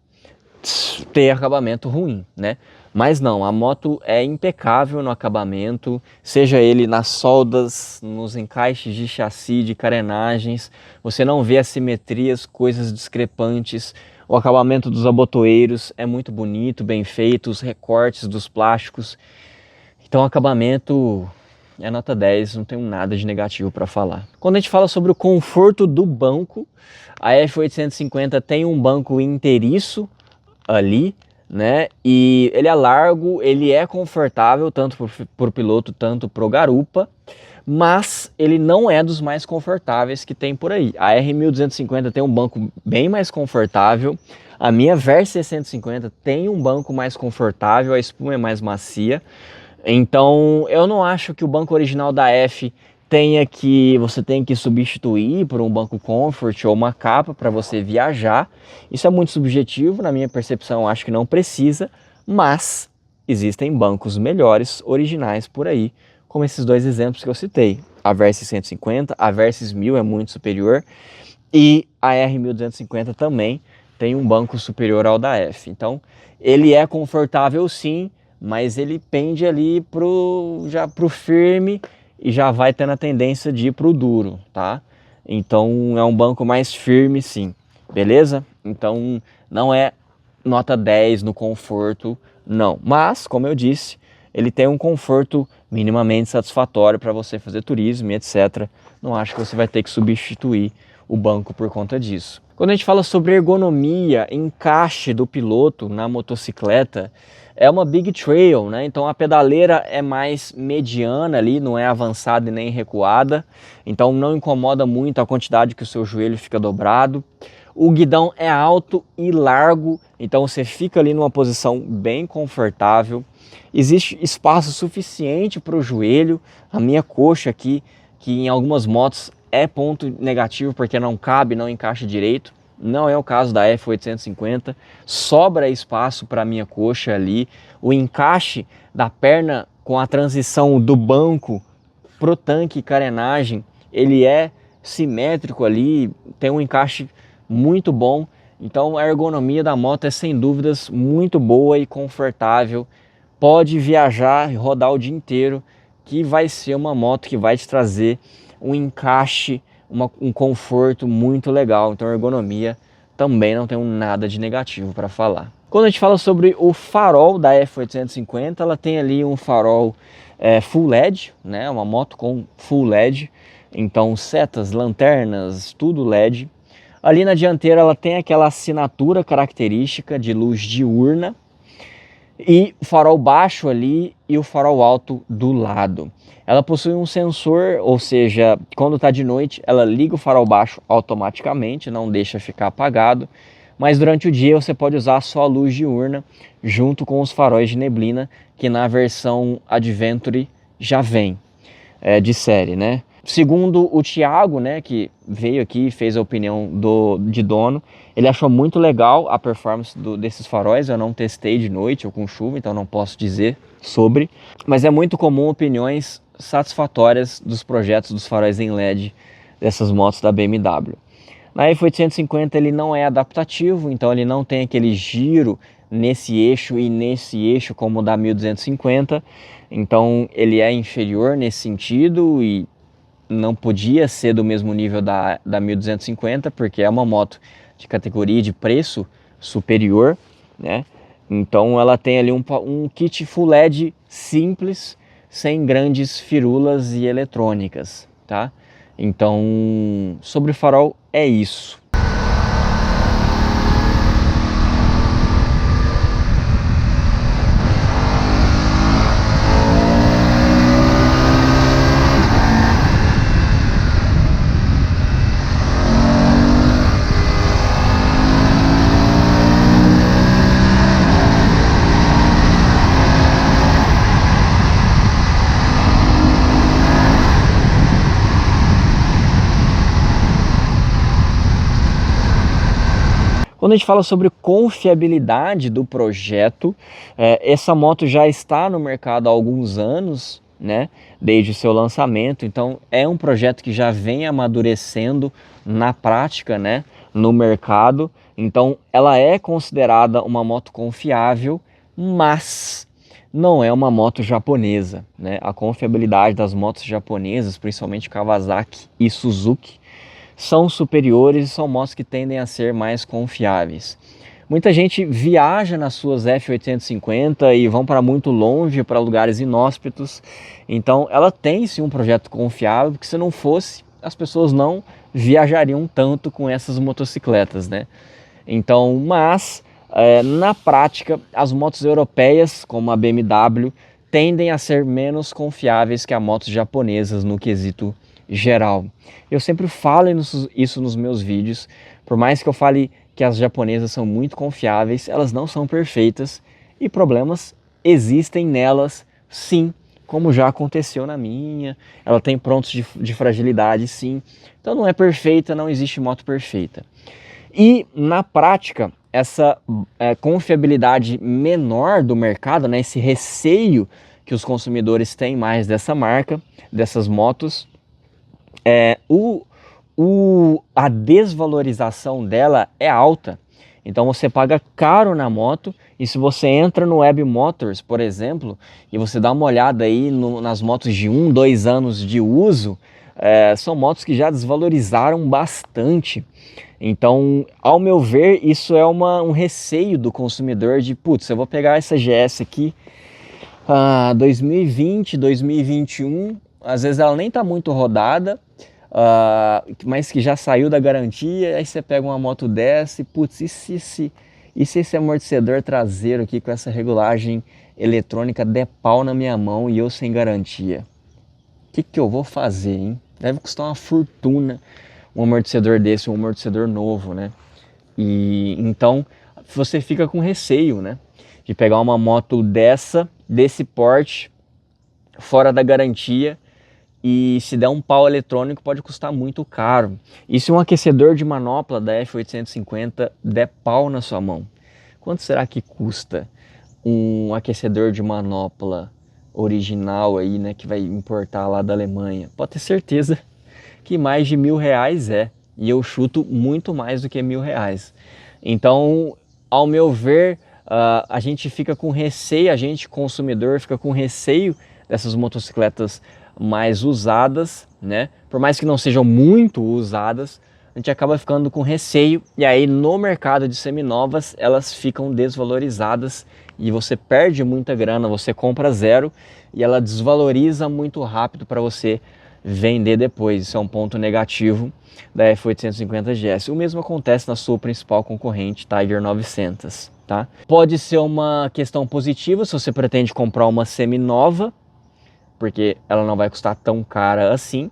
ter acabamento ruim, né? Mas não, a moto é impecável no acabamento, seja ele nas soldas, nos encaixes de chassi, de carenagens. Você não vê assimetrias, coisas discrepantes. O acabamento dos abotoeiros é muito bonito, bem feito, os recortes dos plásticos. Então o acabamento é nota 10, não tenho nada de negativo para falar. Quando a gente fala sobre o conforto do banco, a F850 tem um banco inteiriço ali, né? E ele é largo, ele é confortável tanto para o piloto, tanto para o garupa, mas ele não é dos mais confortáveis que tem por aí. A R1250 tem um banco bem mais confortável, a minha Versys 650 tem um banco mais confortável, a espuma é mais macia. Então eu não acho que o banco original da F você tem que substituir por um banco comfort ou uma capa para você viajar. Isso é muito subjetivo, na minha percepção acho que não precisa, mas existem bancos melhores, originais por aí, como esses dois exemplos que eu citei. A Versys 150, a Versys 1000 é muito superior, e a R1250 também tem um banco superior ao da F. Então ele é confortável sim, mas ele pende ali já pro firme, e já vai tendo a tendência de ir pro duro, tá? Então é um banco mais firme sim, beleza? Então não é nota 10 no conforto, não. Mas, como eu disse, ele tem um conforto minimamente satisfatório para você fazer turismo e etc. Não acho que você vai ter que substituir o banco por conta disso. Quando a gente fala sobre ergonomia, encaixe do piloto na motocicleta, é uma big trail, né? Então a pedaleira é mais mediana ali, não é avançada e nem recuada. Então não incomoda muito a quantidade que o seu joelho fica dobrado. O guidão é alto e largo, então você fica ali numa posição bem confortável. Existe espaço suficiente para o joelho. A minha coxa aqui, que em algumas motos é ponto negativo porque não cabe, não encaixa direito. não é o caso da F850, sobra espaço para minha coxa ali, o encaixe da perna com a transição do banco pro tanque e carenagem, ele é simétrico ali, tem um encaixe muito bom, então a ergonomia da moto é sem dúvidas muito boa e confortável, pode viajar e rodar o dia inteiro, que vai ser uma moto que vai te trazer um encaixe, um conforto muito legal. Então a ergonomia também não tem nada de negativo para falar. Quando a gente fala sobre o farol da F850, ela tem ali um farol Full LED, né? Uma moto com Full LED, então setas, lanternas, tudo LED. Ali na dianteira ela tem aquela assinatura característica de luz diurna, e o farol baixo ali e o farol alto do lado. Ela possui um sensor, ou seja, quando está de noite, ela liga o farol baixo automaticamente, não deixa ficar apagado, mas durante o dia você pode usar só a luz diurna junto com os faróis de neblina, que na versão Adventure já vem de série, né? Segundo o Thiago, né, que veio aqui e fez a opinião de dono, ele achou muito legal a performance desses faróis. Eu não testei de noite ou com chuva, então não posso dizer sobre. Mas é muito comum opiniões satisfatórias dos projetos dos faróis em LED dessas motos da BMW. Na F850 ele não é adaptativo, então ele não tem aquele giro nesse eixo e nesse eixo como o da 1250. Então ele é inferior nesse sentido e não podia ser do mesmo nível da 1250, porque é uma moto de categoria de preço superior, né? Então ela tem ali um kit Full LED simples, sem grandes firulas e eletrônicas, tá? Então, sobre o farol é isso. Quando a gente fala sobre confiabilidade do projeto, essa moto já está no mercado há alguns anos, né, desde o seu lançamento, então é um projeto que já vem amadurecendo na prática, né, no mercado. Então ela é considerada uma moto confiável, mas não é uma moto japonesa, né? A confiabilidade das motos japonesas, principalmente Kawasaki e Suzuki, são superiores e são motos que tendem a ser mais confiáveis. Muita gente viaja nas suas F850 e vão para muito longe, para lugares inóspitos. Então ela tem sim um projeto confiável, porque se não fosse, as pessoas não viajariam tanto com essas motocicletas, né? Então, mas na prática, as motos europeias, como a BMW, tendem a ser menos confiáveis que as motos japonesas no quesito geral. Eu sempre falo isso nos meus vídeos, por mais que eu fale que as japonesas são muito confiáveis, elas não são perfeitas e problemas existem nelas sim, como já aconteceu na minha. Ela tem pontos de fragilidade sim, então não é perfeita, não existe moto perfeita. E na prática, essa confiabilidade menor do mercado, né, esse receio que os consumidores têm mais dessa marca, dessas motos, a desvalorização dela é alta. Então você paga caro na moto, e se você entra no Web Motors, por exemplo, e você dá uma olhada aí nas motos de 1, 2 anos de uso, são motos que já desvalorizaram bastante. Então, ao meu ver, isso é um receio do consumidor de, putz, eu vou pegar essa GS aqui, 2020, 2021, às vezes ela nem está muito rodada, mas que já saiu da garantia, aí você pega uma moto dessa e, putz, e se esse amortecedor traseiro aqui com essa regulagem eletrônica der pau na minha mão e eu sem garantia? O que eu vou fazer, hein? Deve custar uma fortuna um amortecedor desse, um amortecedor novo, né? E então você fica com receio, né, de pegar uma moto desse porte, fora da garantia, e se der um pau eletrônico pode custar muito caro. E se um aquecedor de manopla da F850 der pau na sua mão, quanto será que custa um aquecedor de manopla original aí, né, que vai importar lá da Alemanha? Pode ter certeza que mais de R$1.000 é, e eu chuto muito mais do que R$1.000. Então, ao meu ver, a gente fica com receio, a gente consumidor fica com receio dessas motocicletas mais usadas, né? Por mais que não sejam muito usadas, a gente acaba ficando com receio, e aí no mercado de seminovas elas ficam desvalorizadas e você perde muita grana, você compra zero e ela desvaloriza muito rápido para você vender depois. Isso é um ponto negativo da F850 GS. O mesmo acontece na sua principal concorrente, Tiger 900, tá? Pode ser uma questão positiva se você pretende comprar uma seminova, porque ela não vai custar tão cara assim.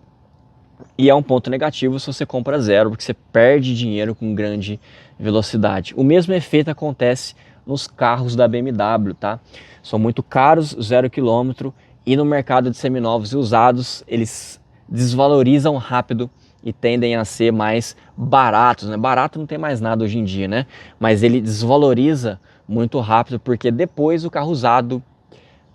E é um ponto negativo se você compra zero, porque você perde dinheiro com grande velocidade. O mesmo efeito acontece nos carros da BMW, tá? São muito caros, 0 km, e no mercado de seminovos e usados eles desvalorizam rápido e tendem a ser mais baratos, né? Barato não tem mais nada hoje em dia, né? Mas ele desvaloriza muito rápido, porque depois o carro usado,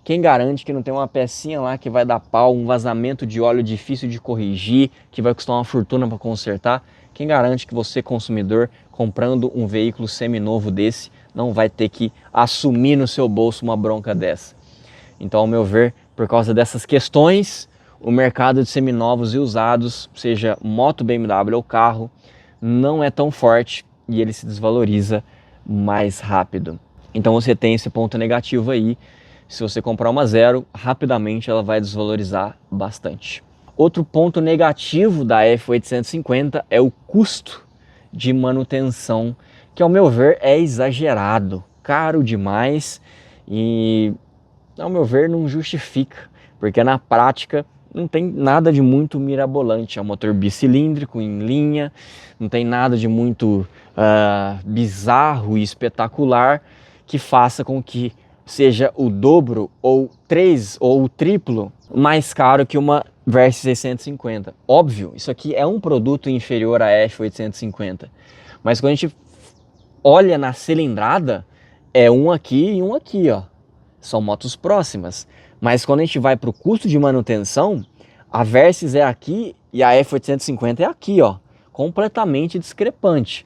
quem garante que não tem uma pecinha lá que vai dar pau, um vazamento de óleo difícil de corrigir, que vai custar uma fortuna para consertar? Quem garante que você, consumidor, comprando um veículo seminovo desse, não vai ter que assumir no seu bolso uma bronca dessa? Então, ao meu ver, por causa dessas questões, o mercado de seminovos e usados, seja moto, BMW ou carro, não é tão forte e ele se desvaloriza mais rápido. Então você tem esse ponto negativo aí. Se você comprar uma zero, rapidamente ela vai desvalorizar bastante. Outro ponto negativo da F850 é o custo de manutenção, que ao meu ver é exagerado, caro demais e ao meu ver não justifica, porque na prática não tem nada de muito mirabolante. É um motor bicilíndrico em linha, não tem nada de muito bizarro e espetacular que faça com que seja o dobro ou 3 ou o triplo mais caro que uma Versys 650. Óbvio, isso aqui é um produto inferior à F850, mas quando a gente olha na cilindrada, é um aqui e um aqui, ó. São motos próximas. Mas quando a gente vai para o custo de manutenção, a Versys é aqui e a F850 é aqui, ó. Completamente discrepante.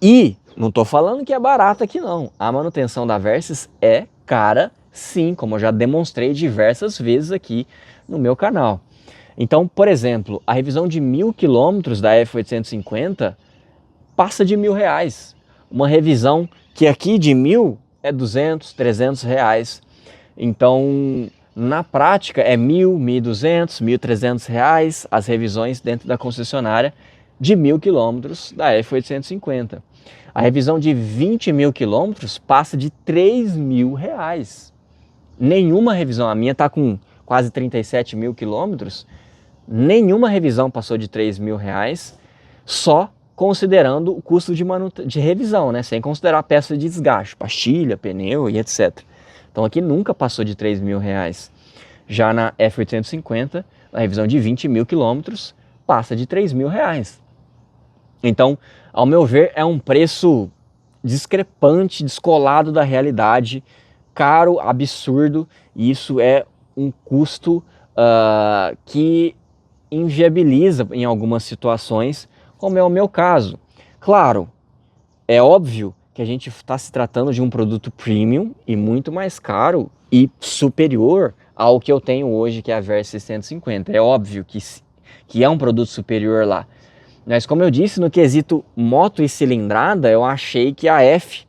E não estou falando que é barata aqui não. A manutenção da Versys é cara sim, como eu já demonstrei diversas vezes aqui no meu canal. Então, por exemplo, a revisão de 1.000 km da F850 passa de R$1.000. Uma revisão que aqui de 1.000 é 200, R$300. Então, na prática é R$1.000, R$1.200, R$1.300 as revisões dentro da concessionária de 1.000 km da F850. A revisão de 20.000 km passa de R$3.000. Nenhuma revisão, a minha está com quase 37.000 km, nenhuma revisão passou de R$3.000, só considerando o custo de revisão, né? Sem considerar a peça de desgaste, pastilha, pneu e etc. Então aqui nunca passou de R$3.000. Já na F850, a revisão de 20.000 km passa de R$3.000. Então, ao meu ver, é um preço discrepante, descolado da realidade, caro, absurdo, e isso é um custo que inviabiliza em algumas situações, como é o meu caso. Claro, é óbvio que a gente está se tratando de um produto premium e muito mais caro e superior ao que eu tenho hoje, que é a Versys 650. É óbvio que é um produto superior lá. Mas como eu disse, no quesito moto e cilindrada, eu achei que a F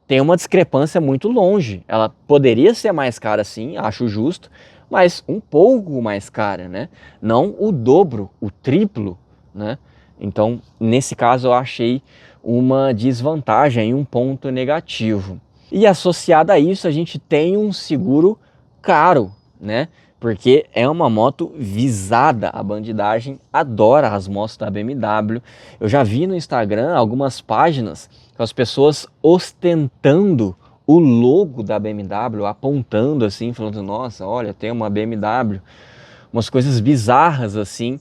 tem uma discrepância muito longe. Ela poderia ser mais cara sim, acho justo, mas um pouco mais cara, né? Não o dobro, o triplo, né? Então, nesse caso, eu achei uma desvantagem, um ponto negativo. E associado a isso, a gente tem um seguro caro, né? Porque é uma moto visada, a bandidagem adora as motos da BMW. Eu já vi no Instagram algumas páginas com as pessoas ostentando o logo da BMW, apontando assim, falando, nossa, olha, tem uma BMW. umas coisas bizarras assim.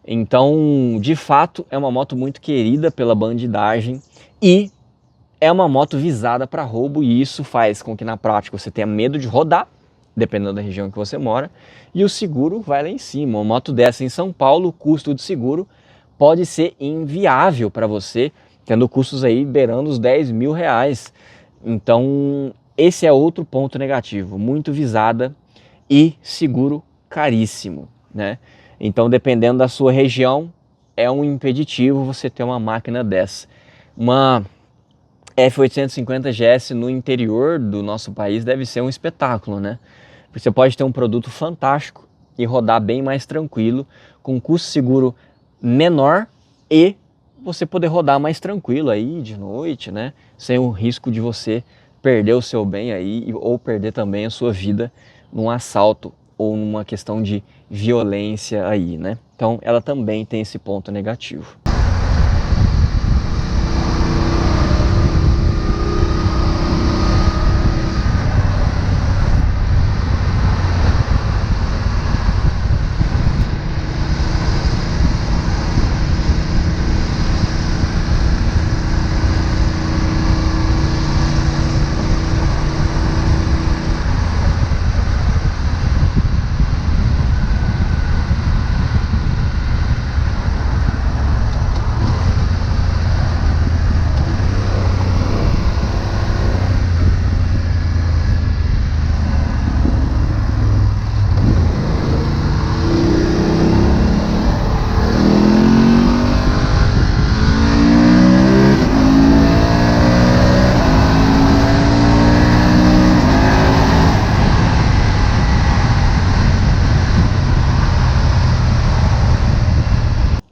Então, de fato, é uma moto muito querida pela bandidagem e é uma moto visada para roubo, e isso faz com que na prática você tenha medo de rodar, dependendo da região que você mora, e o seguro vai lá em cima. Uma moto dessa em São Paulo, o custo de seguro pode ser inviável para você, tendo custos aí beirando os 10 mil reais. Então, esse é outro ponto negativo, muito visada e seguro caríssimo, né? Então, dependendo da sua região, é um impeditivo você ter uma máquina dessa. Uma F850 GS no interior do nosso país deve ser um espetáculo, né? Você pode ter um produto fantástico e rodar bem mais tranquilo, com custo seguro menor e você poder rodar mais tranquilo aí de noite, né? Sem o risco de você perder o seu bem aí ou perder também a sua vida num assalto ou numa questão de violência aí, né? Então ela também tem esse ponto negativo.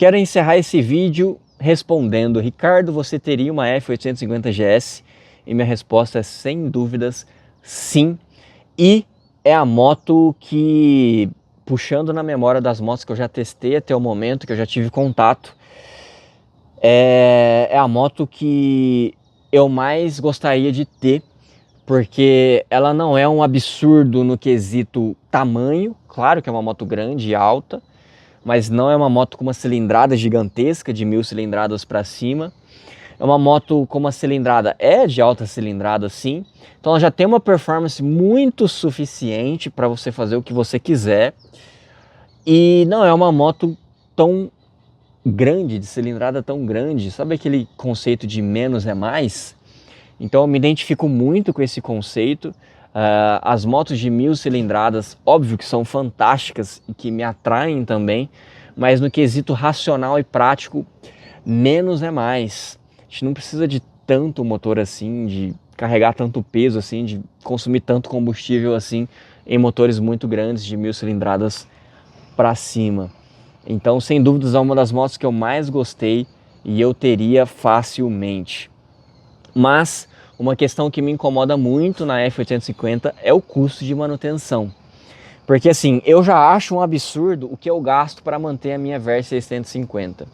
Quero encerrar esse vídeo respondendo: Ricardo, você teria uma F850 GS? E minha resposta é sem dúvidas sim. E é a moto que, puxando na memória das motos que eu já testei até o momento, que eu já tive contato, é a moto que eu mais gostaria de ter, porque ela não é um absurdo no quesito tamanho. Claro que é uma moto grande e alta, mas não é uma moto com uma cilindrada gigantesca de 1000 cilindradas para cima. É uma moto com uma cilindrada de alta cilindrada sim, então ela já tem uma performance muito suficiente para você fazer o que você quiser, e não é uma moto tão grande, de cilindrada tão grande, sabe aquele conceito de menos é mais? Então eu me identifico muito com esse conceito. As motos de 1000 cilindradas, óbvio que são fantásticas e que me atraem também, mas no quesito racional e prático, menos é mais. A gente não precisa de tanto motor assim, de carregar tanto peso assim, de consumir tanto combustível assim em motores muito grandes de 1000 cilindradas para cima. Então, sem dúvidas, é uma das motos que eu mais gostei e eu teria facilmente. Mas uma questão que me incomoda muito na F850 é o custo de manutenção. Porque assim, eu já acho um absurdo o que eu gasto para manter a minha Versys 650.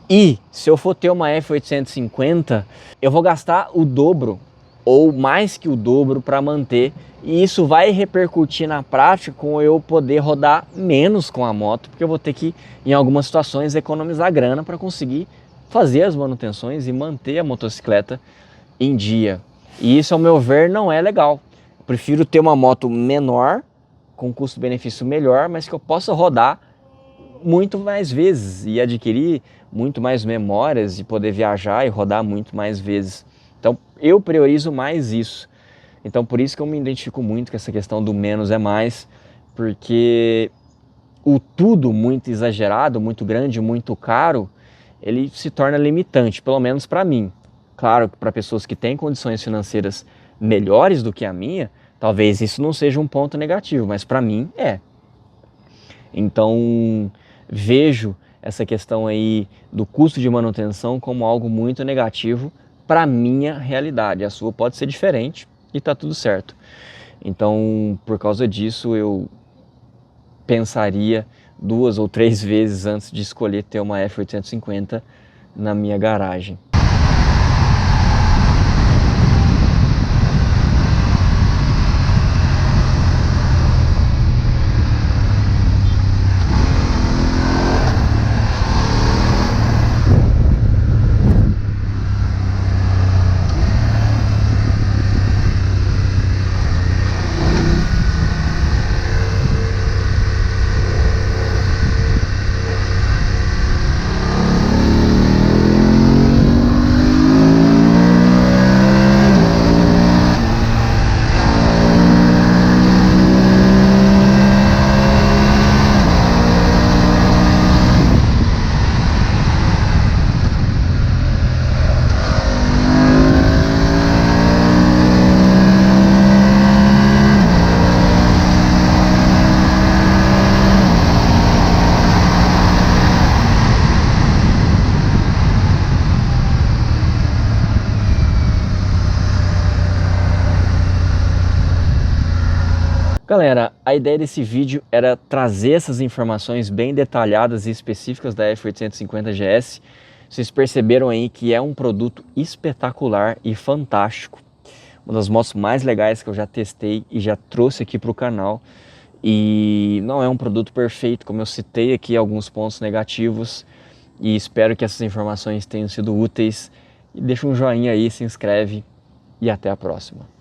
E se eu for ter uma F850, eu vou gastar o dobro ou mais que o dobro para manter. E isso vai repercutir na prática com eu poder rodar menos com a moto, porque eu vou ter que, em algumas situações, economizar grana para conseguir fazer as manutenções e manter a motocicleta em dia. E isso, ao meu ver, não é legal. Eu prefiro ter uma moto menor, com custo-benefício melhor, mas que eu possa rodar muito mais vezes e adquirir muito mais memórias e poder viajar e rodar muito mais vezes. Então eu priorizo mais isso. Então por isso que eu me identifico muito com essa questão do menos é mais, porque o tudo muito exagerado, muito grande, muito caro, ele se torna limitante, pelo menos para mim. Claro que para pessoas que têm condições financeiras melhores do que a minha, talvez isso não seja um ponto negativo, mas para mim é. Então vejo essa questão aí do custo de manutenção como algo muito negativo para a minha realidade. A sua pode ser diferente e tá tudo certo. Então, por causa disso, eu pensaria 2 ou 3 vezes antes de escolher ter uma F850 na minha garagem. Galera, a ideia desse vídeo era trazer essas informações bem detalhadas e específicas da F850 GS. Vocês perceberam aí que é um produto espetacular e fantástico. Uma das motos mais legais que eu já testei e já trouxe aqui para o canal. E não é um produto perfeito, como eu citei aqui alguns pontos negativos. E espero que essas informações tenham sido úteis. E deixa um joinha aí, se inscreve e até a próxima.